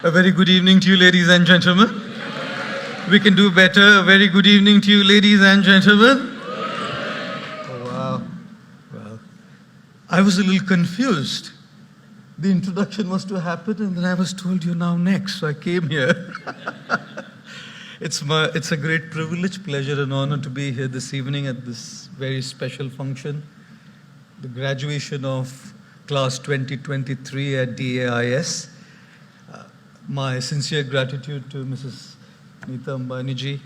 A very good evening to you, ladies and gentlemen. We can do better. A very good evening to you, ladies and gentlemen. Oh, wow. Well, I was a little confused. The introduction was to happen, and then I was told you're now next, so I came here. It's a great privilege, pleasure, and honor to be here this evening at this very special function, the graduation of class 2023 at DAIS. My sincere gratitude to Mrs. Neeta Ambani ji,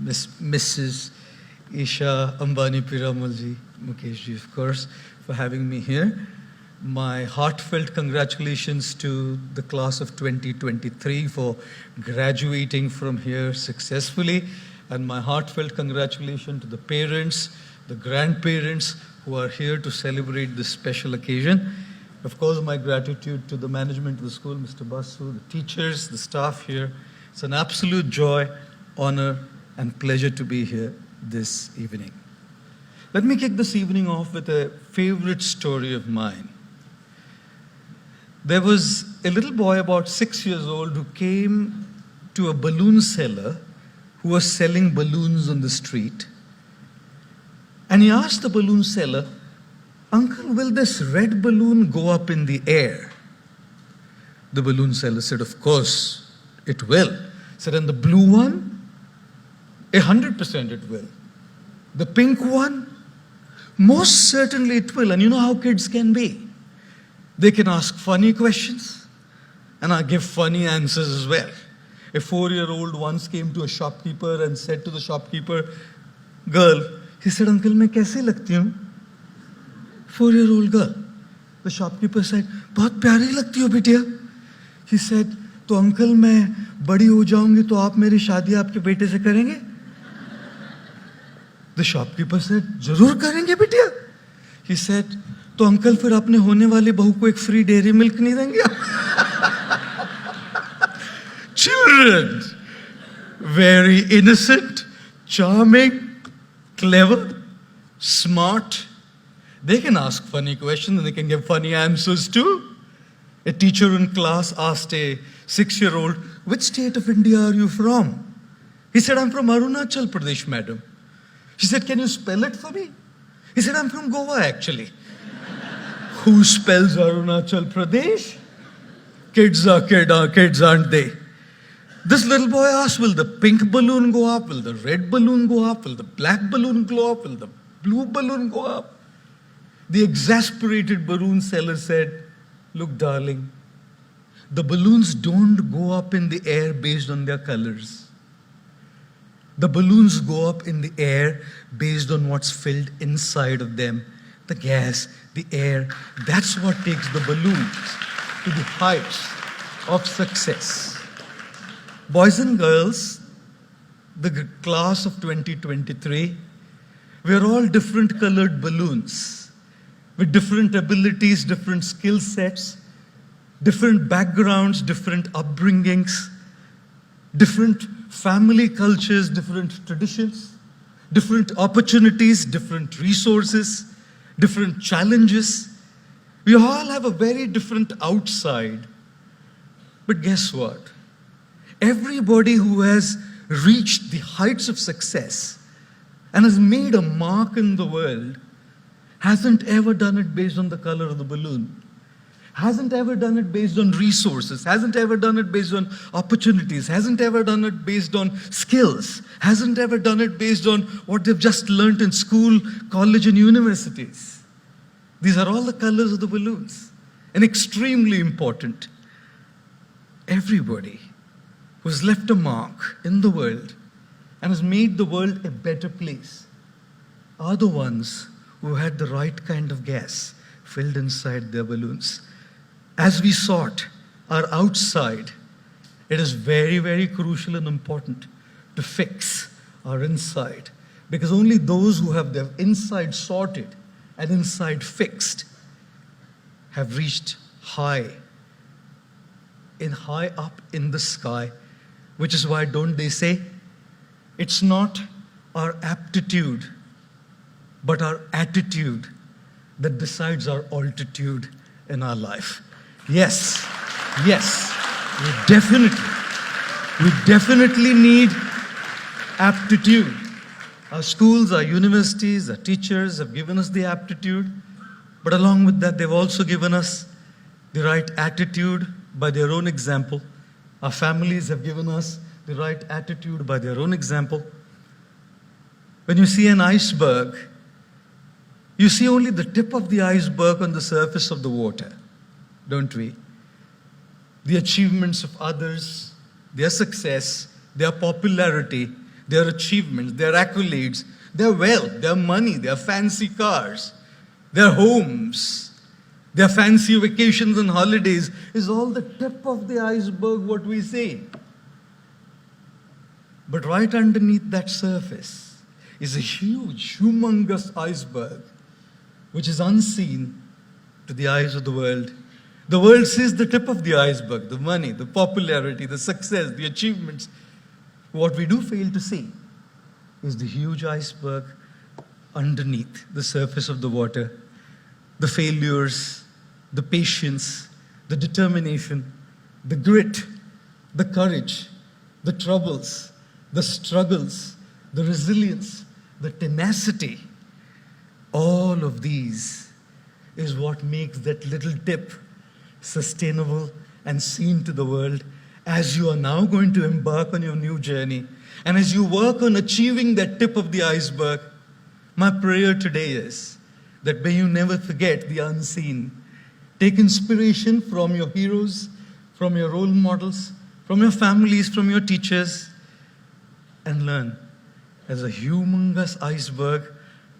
Mrs. Isha Ambani Piramal ji, Mukesh ji, of course, for having me here. My heartfelt congratulations to the class of 2023 for graduating from here successfully, and my heartfelt congratulations to the parents, the grandparents who are here to celebrate this special occasion. Of course, my gratitude to the management of the school, Mr. Basu, the teachers, the staff here. It's an absolute joy, honor, and pleasure to be here this evening. Let me kick this evening off with a favorite story of mine. There was a little boy about 6 years old who came to a balloon seller who was selling balloons on the street. And he asked the balloon seller, "Uncle, will this red balloon go up in the air?" The balloon seller said, "Of course, it will." He said, "And the blue one?" 100% it will. "The pink one?" "Most certainly it will." And you know how kids can be. They can ask funny questions, and I give funny answers as well. A 4-year-old once came to a shopkeeper and said to the shopkeeper, "Girl," he said, "Uncle, मैं कैसे लगती हूँ?" 4-year-old girl. The shopkeeper said, "बहुत प्यारी लगती हो बिटिया." He said, "तो अंकल मैं बड़ी हो जाऊंगी तो आप मेरी शादी आपके बेटे से करेंगे?" The shopkeeper said, "जरूर करेंगे बिटिया." He said, "तो अंकल फिर अपने होने वाली बहू को एक फ्री डेयरी मिल्क नहीं देंगे?" Children, very innocent, charming, clever, smart. They can ask funny questions and they can give funny answers too. A teacher in class asked a 6-year-old, "Which state of India are you from?" He said, "I'm from Arunachal Pradesh, madam." She said, "Can you spell it for me?" He said, "I'm from Goa, actually." Who spells Arunachal Pradesh? Kids are kids, aren't they? This little boy asked, "Will the pink balloon go up? Will the red balloon go up? Will the black balloon go up? Will the blue balloon go up?" The exasperated balloon seller said, "Look, darling, the balloons don't go up in the air based on their colors. The balloons go up in the air based on what's filled inside of them. The gas, the air, that's what takes the balloons to the heights of success." Boys and girls, the class of 2023, we are all different colored balloons with different abilities, different skill sets, different backgrounds, different upbringings, different family cultures, different traditions, different opportunities, different resources, different challenges. We all have a very different outside. But guess what? Everybody who has reached the heights of success and has made a mark in the world hasn't ever done it based on the color of the balloon, hasn't ever done it based on resources, hasn't ever done it based on opportunities, hasn't ever done it based on skills, hasn't ever done it based on what they've just learned in school, college, and universities. These are all the colors of the balloons, and extremely important. Everybody who has left a mark in the world and has made the world a better place are the ones who had the right kind of gas filled inside their balloons. As we sort our outside, it is very, very crucial and important to fix our inside, because only those who have their inside sorted and inside fixed have reached high up in the sky, which is why, don't they say, it's not our aptitude, but our attitude that decides our altitude in our life. Yes, yes, We definitely, we definitely need aptitude. Our schools, our universities, our teachers have given us the aptitude, but along with that, they've also given us the right attitude by their own example. Our families have given us the right attitude by their own example. When you see an iceberg, you see only the tip of the iceberg on the surface of the water, don't we? The achievements of others, their success, their popularity, their achievements, their accolades, their wealth, their money, their fancy cars, their homes, their fancy vacations and holidays is all the tip of the iceberg, what we see. But right underneath that surface is a huge, humongous iceberg, which is unseen to the eyes of the world. The world sees the tip of the iceberg, the money, the popularity, the success, the achievements. What we do fail to see is the huge iceberg underneath the surface of the water, the failures, the patience, the determination, the grit, the courage, the troubles, the struggles, the resilience, the tenacity. All of these is what makes that little tip sustainable and seen to the world as you are now going to embark on your new journey. And as you work on achieving that tip of the iceberg, my prayer today is that may you never forget the unseen. Take inspiration from your heroes, from your role models, from your families, from your teachers, and learn. As a humongous iceberg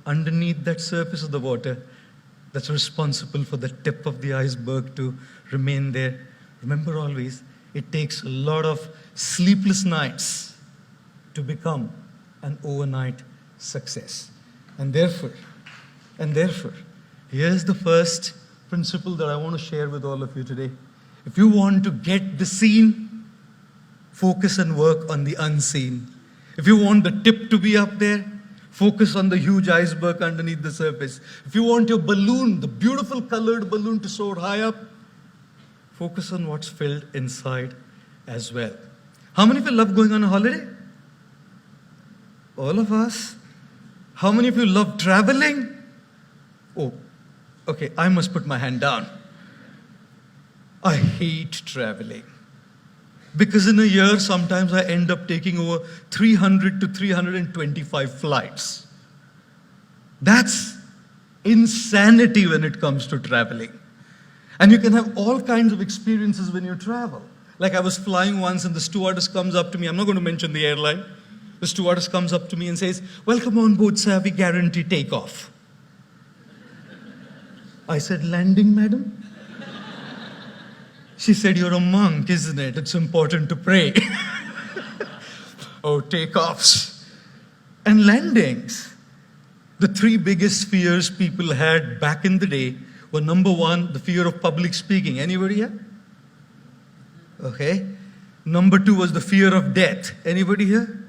underneath that surface of the water that's responsible for the tip of the iceberg to remain there. Remember always, it takes a lot of sleepless nights to become an overnight success. And therefore, here's the first principle that I want to share with all of you today. If you want to get the seen, focus and work on the unseen. If you want the tip to be up there, focus on the huge iceberg underneath the surface. If you want your balloon, the beautiful colored balloon, to soar high up, focus on what's filled inside as well. How many of you love going on a holiday? All of us. How many of you love traveling? Oh, okay, I must put my hand down. I hate traveling. Because in a year, sometimes I end up taking over 300 to 325 flights. That's insanity when it comes to traveling. And you can have all kinds of experiences when you travel. Like I was flying once and the stewardess comes up to me. I'm not going to mention the airline. The stewardess comes up to me and says, "Welcome on board, sir. We guarantee takeoff." I said, "Landing, madam?" She said, "You're a monk, isn't it? It's important to pray." Oh, takeoffs and landings. The three biggest fears people had back in the day were, number one, the fear of public speaking. Anybody here? Okay. Number two was the fear of death. Anybody here?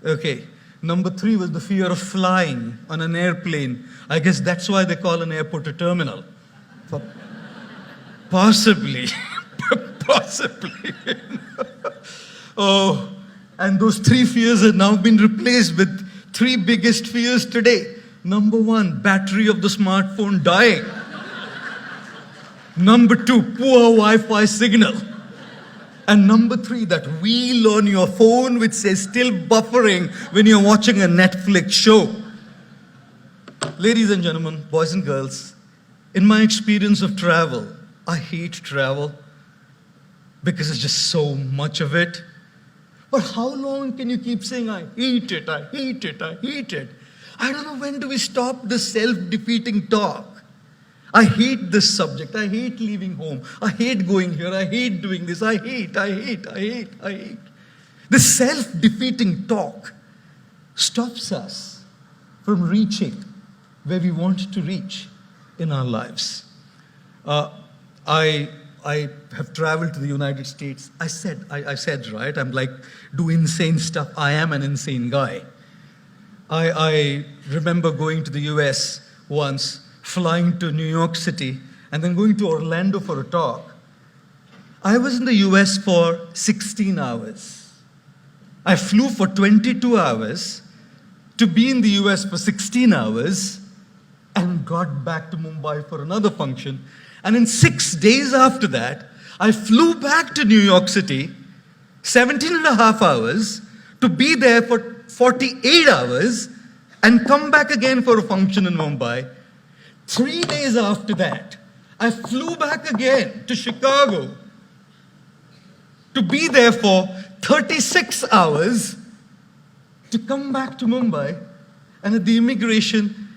Okay. Number three was the fear of flying on an airplane. I guess that's why they call an airport a terminal. Possibly. Possibly. Oh, and those three fears have now been replaced with three biggest fears today. Number one, battery of the smartphone dying. Number two, poor Wi-Fi signal. And number three, that wheel on your phone which says still buffering when you're watching a Netflix show. Ladies and gentlemen, boys and girls, in my experience of travel, I hate travel because it's just so much of it. But how long can you keep saying, "I hate it, I hate it, I hate it"? I don't know, when do we stop this self-defeating talk? I hate this subject. I hate leaving home. I hate going here. I hate doing this. I hate. This self-defeating talk stops us from reaching where we want to reach in our lives. I have traveled to the United States. I said, right, I'm like, do insane stuff. I am an insane guy. I remember going to the US once, flying to New York City, and then going to Orlando for a talk. I was in the US for 16 hours. I flew for 22 hours to be in the US for 16 hours and got back to Mumbai for another function. And in 6 days after that, I flew back to New York City, 17 and a half hours, to be there for 48 hours and come back again for a function in Mumbai. 3 days after that, I flew back again to Chicago to be there for 36 hours to come back to Mumbai. And at the immigration,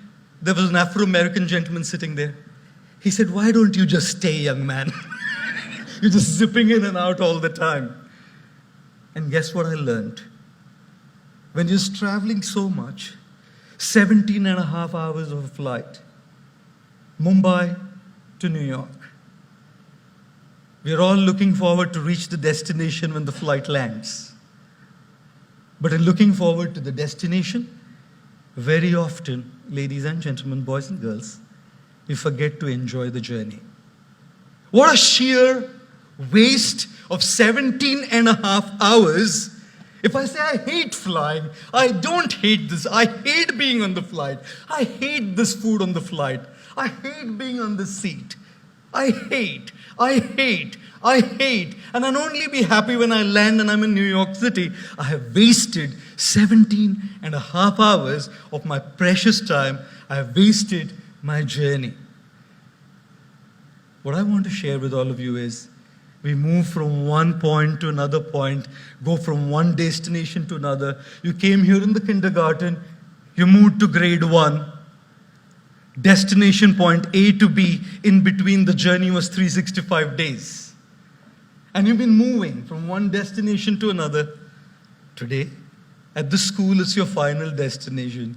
there was an Afro-American gentleman sitting there. He said, "Why don't you just stay, young man? You're just zipping in and out all the time." And guess what I learned? When you're traveling so much, 17 and a half hours of a flight, Mumbai to New York. We're all looking forward to reach the destination when the flight lands. But in looking forward to the destination, very often, ladies and gentlemen, boys and girls, we forget to enjoy the journey. What a sheer waste of 17 and a half hours. If I say I hate flying, I don't hate this. I hate being on the flight. I hate this food on the flight. I hate being on the seat. I hate. And I'll only be happy when I land and I'm in New York City. I have wasted 17 and a half hours of my precious time. I have wasted my journey. What I want to share with all of you is, we move from one point to another point, go from one destination to another. You came here in the kindergarten, you moved to grade 1. Destination point A to B, in between the journey was 365 days. And you've been moving from one destination to another. Today, at the school, it's your final destination.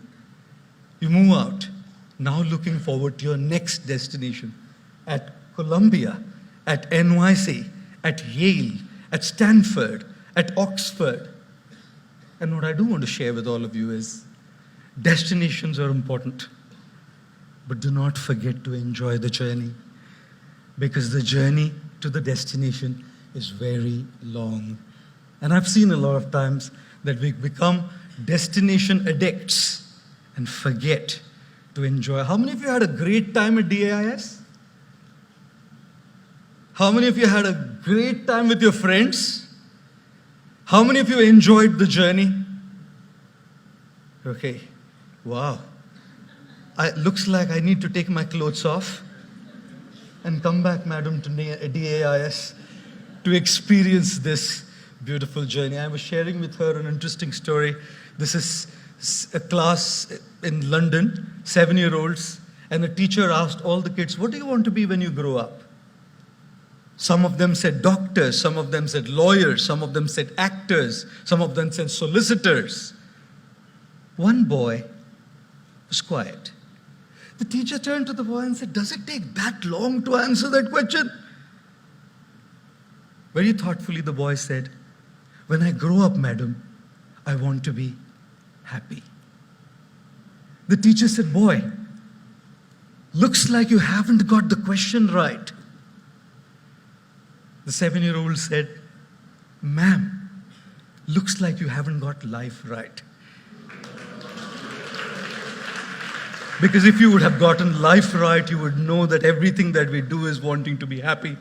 You move out, now looking forward to your next destination. At Columbia, at NYC, at Yale, at Stanford, at Oxford. And what I do want to share with all of you is, destinations are important. But do not forget to enjoy the journey, because the journey to the destination is very long. And I've seen a lot of times that we become destination addicts and forget to enjoy. How many of you had a great time at DAIS? How many of you had a great time with your friends? How many of you enjoyed the journey? Okay, wow. Looks like I need to take my clothes off and come back, madam, to DAIS to experience this beautiful journey. I was sharing with her an interesting story. This is a class in London, 7-year-olds, and a teacher asked all the kids, "What do you want to be when you grow up?" Some of them said doctors, some of them said lawyers, some of them said actors, some of them said solicitors. One boy was quiet. The teacher turned to the boy and said, "Does it take that long to answer that question?" Very thoughtfully, the boy said, "When I grow up, madam, I want to be happy." The teacher said, "Boy, looks like you haven't got the question right." The 7-year-old said, "Ma'am, looks like you haven't got life right." Because if you would have gotten life right, you would know that everything that we do is wanting to be happy.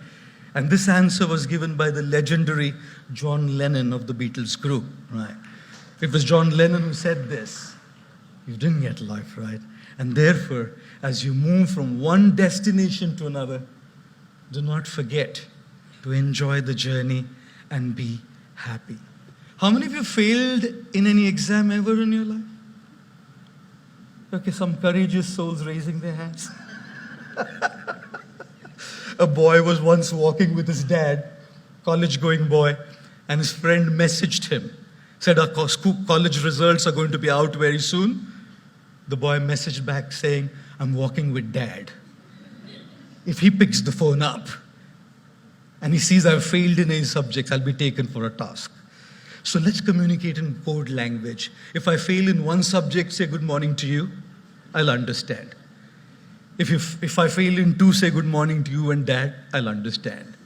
And this answer was given by the legendary John Lennon of the Beatles group. Right? It was John Lennon who said this: "You didn't get life right." And therefore, as you move from one destination to another, do not forget to enjoy the journey and be happy. How many of you failed in any exam ever in your life? Okay, some courageous souls raising their hands. A boy was once walking with his dad, college-going boy, and his friend messaged him, said, "Our college results are going to be out very soon." The boy messaged back saying, "I'm walking with dad. If he picks the phone up and he sees I've failed in any subjects, I'll be taken for a task." So let's communicate in code language. If I fail in one subject, say good morning to you, I'll understand. If I fail in two, say good morning to you and dad, I'll understand.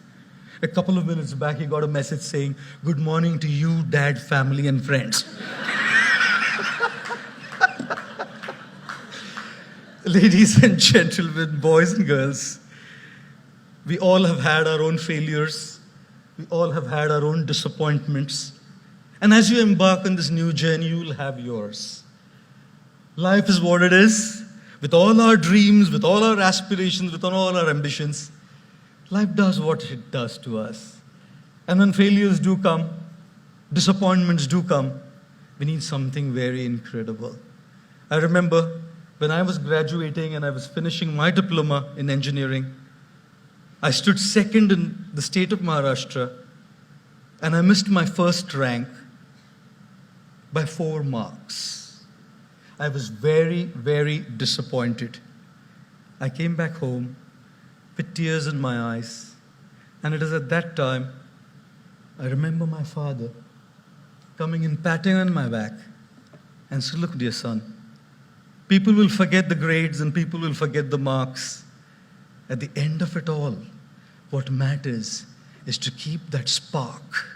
A couple of minutes back, he got a message saying, "Good morning to you, dad, family, and friends." Ladies and gentlemen, boys and girls, we all have had our own failures. We all have had our own disappointments. And as you embark on this new journey, you will have yours. Life is what it is. With all our dreams, with all our aspirations, with all our ambitions, life does what it does to us. And when failures do come, disappointments do come, we need something very incredible. I remember when I was graduating and I was finishing my diploma in engineering, I stood second in the state of Maharashtra, and I missed my first rank by 4 marks. I was very, very disappointed. I came back home with tears in my eyes, and it is at that time I remember my father coming and patting on my back and said, "Look, dear son, people will forget the grades and people will forget the marks. At the end of it all, what matters is to keep that spark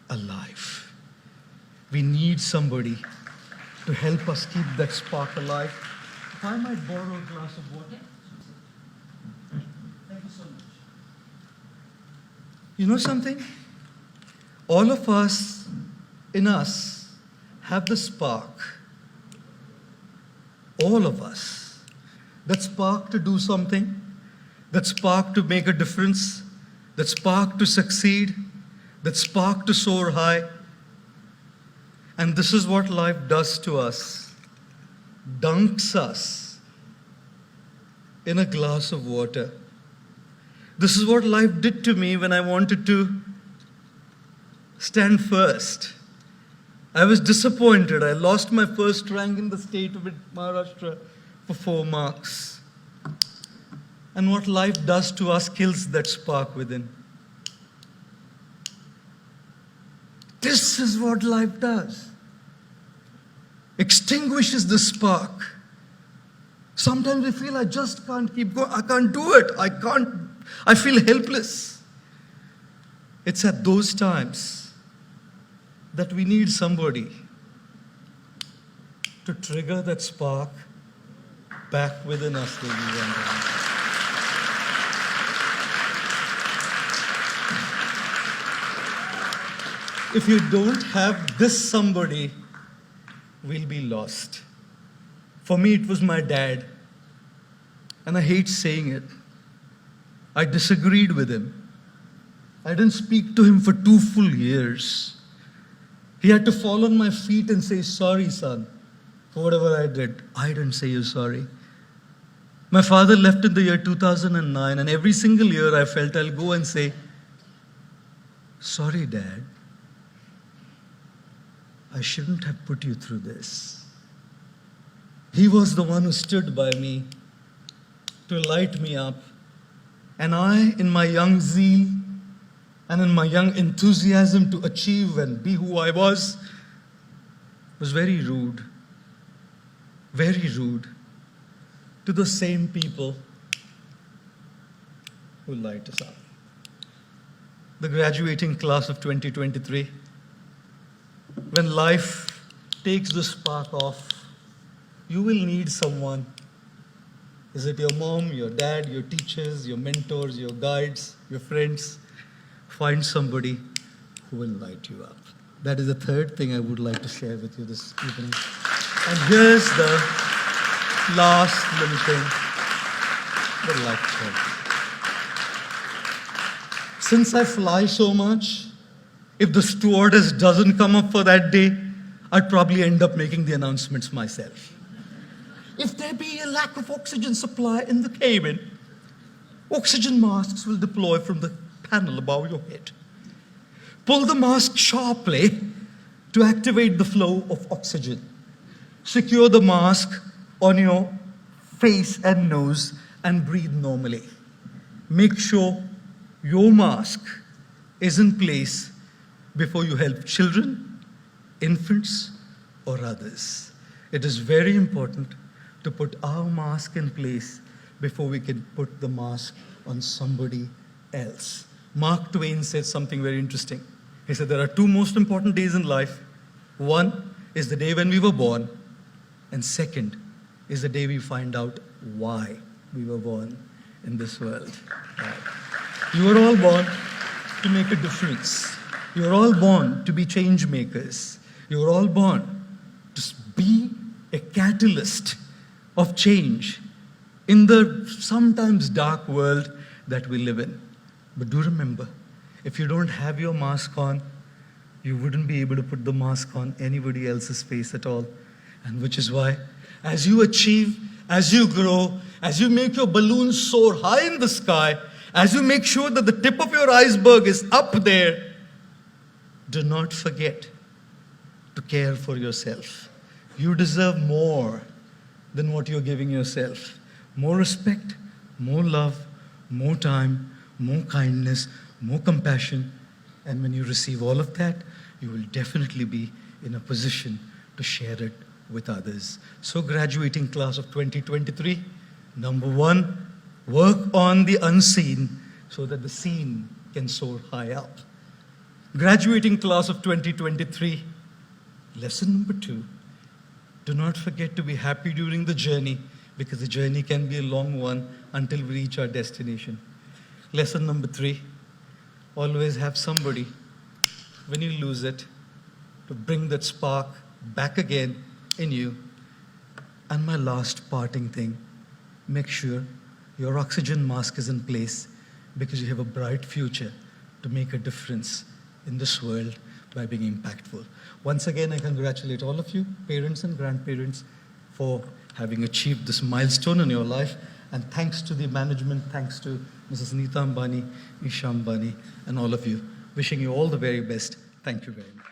alive. We need somebody to help us keep that spark alive." If I might borrow a glass of water. Thank you so much. You know something? All of us, in us, have the spark. All of us. That spark to do something, that spark to make a difference, that spark to succeed, that spark to soar high. And this is what life does to us. Dunks us in a glass of water. This is what life did to me when I wanted to stand first. I was disappointed. I lost my first rank in the state of Maharashtra for 4 marks. And what life does to us kills that spark within. This is what life does. Extinguishes the spark. Sometimes we feel, I just can't keep going. I can't do it. I feel helpless. It's at those times that we need somebody to trigger that spark back within us, ladies and gentlemen. If you don't have this somebody, we'll be lost. For me, it was my dad. And I hate saying it. I disagreed with him. I didn't speak to him for 2 full years. He had to fall on my feet and say, "Sorry, son, for whatever I did." I didn't say you're sorry. My father left in the year 2009, and every single year I felt I'll go and say, "Sorry, Dad. I shouldn't have put you through this." He was the one who stood by me to light me up. And I, in my young zeal and in my young enthusiasm to achieve and be who I was very rude to the same people who light us up. The graduating class of 2023, when life takes the spark off, you will need someone. Is it your mom, your dad, your teachers, your mentors, your guides, your friends? Find somebody who will light you up. That is the third thing I would like to share with you this evening. And here's the last little thing that I'd like to share. Since I fly so much, if the stewardess doesn't come up for that day, I'd probably end up making the announcements myself. If there be a lack of oxygen supply in the cabin, oxygen masks will deploy from the panel above your head. Pull the mask sharply to activate the flow of oxygen. Secure the mask on your face and nose and breathe normally. Make sure your mask is in place before you help children, infants, or others. It is very important to put our mask in place before we can put the mask on somebody else. Mark Twain said something very interesting. He said there are two most important days in life. One is the day when we were born, and second is the day we find out why we were born in this world. Right. You were all born to make a difference. You were all born to be change makers. You were all born to be a catalyst of change in the sometimes dark world that we live in. But do remember, if you don't have your mask on, you wouldn't be able to put the mask on anybody else's face at all. And which is why, as you achieve, as you grow, as you make your balloon soar high in the sky, as you make sure that the tip of your iceberg is up there, do not forget to care for yourself. You deserve more than what you're giving yourself. More respect, more love, more time, more kindness, more compassion. And when you receive all of that, you will definitely be in a position to share it with others. So graduating class of 2023, number one, work on the unseen so that the seen can soar high up. Graduating class of 2023, lesson number two, do not forget to be happy during the journey, because the journey can be a long one until we reach our destination. Lesson number three, always have somebody, when you lose it, to bring that spark back again in you. And my last parting thing, make sure your oxygen mask is in place, because you have a bright future to make a difference in this world by being impactful. Once again, I congratulate all of you, parents and grandparents, for having achieved this milestone in your life. And thanks to the management, thanks to Mrs. Neeta Ambani, Isha Ambani, and all of you. Wishing you all the very best. Thank you very much.